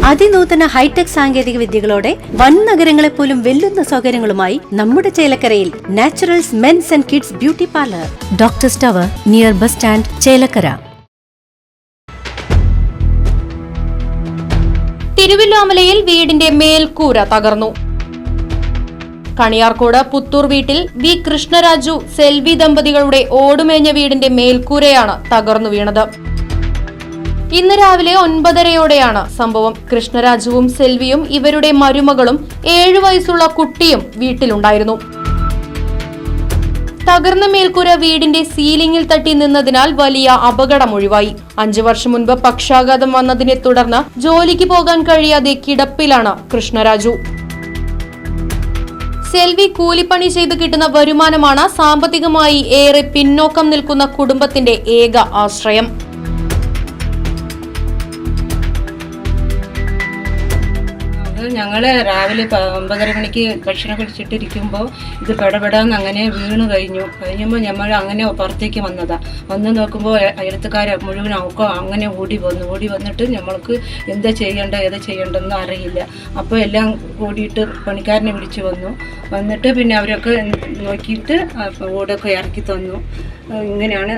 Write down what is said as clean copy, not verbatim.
അതിനൂതന hi tech സാങ്കേതിക വിദ്യകളോടെ വൻ നഗരങ്ങളെ പോലും വെല്ലുന്ന സൗകര്യങ്ങളുമായി നമ്മുടെ ചേലക്കരയിൽ Naturals men's and kids beauty parlour, doctors tower, near bus stand, Chelakkara. തിരുവല്ലോമലയിൽ വീടിന്റെ മേൽക്കൂര തകർന്നു. കണിയാർക്കോട് പുത്തൂർ വീട്ടിൽ വി കൃഷ്ണരാജു സെൽവി ദമ്പതികളുടെ ഓടുമേഞ്ഞ വീടിന്റെ മേൽക്കൂരയാണ് തകർന്നു വീണത്. ഇന്ന് രാവിലെ 9:30-യോടെയാണ് സംഭവം. കൃഷ്ണരാജുവും സെൽവിയും ഇവരുടെ മരുമകളും 7 വയസ്സുള്ള കുട്ടിയും വീട്ടിലുണ്ടായിരുന്നു. തകർന്ന മേൽക്കൂര വീടിന്റെ സീലിംഗിൽ തട്ടി നിന്നതിനാൽ വലിയ അപകടം ഒഴിവായി. 5 വർഷം മുൻപ് പക്ഷാഘാതം വന്നതിനെ തുടർന്ന് ജോലിക്ക് പോകാൻ കഴിയാതെ കിടപ്പിലാണ് കൃഷ്ണരാജു. സെൽവി കൂലിപ്പണി ചെയ്ത് കിട്ടുന്ന വരുമാനമാണ് സാമ്പത്തികമായി ഏറെ പിന്നോക്കം നിൽക്കുന്ന കുടുംബത്തിന്റെ ഏക ആശ്രയം. ഞങ്ങള് രാവിലെ 9:30 മണിക്ക് ഭക്ഷണം കഴിച്ചിട്ടിരിക്കുമ്പോൾ ഇത് പെടപെടാന്ന് അങ്ങനെ വീണു കഴിഞ്ഞപ്പോൾ നമ്മൾ അങ്ങനെ പുറത്തേക്ക് വന്ന് നോക്കുമ്പോൾ അയൽത്തുകാരെ മുഴുവൻ ഒക്കെ അങ്ങനെ ഓടി വന്നിട്ട് നമ്മൾക്ക് എന്താ ചെയ്യേണ്ടെന്ന് അറിയില്ല. അപ്പോൾ എല്ലാം കൂടിയിട്ട് പണിക്കാരനെ വിളിച്ചു വന്നിട്ട് പിന്നെ അവരൊക്കെ നോക്കിയിട്ട് ഓടൊക്കെ ഇറക്കി തന്നു. ഇങ്ങനെയാണ്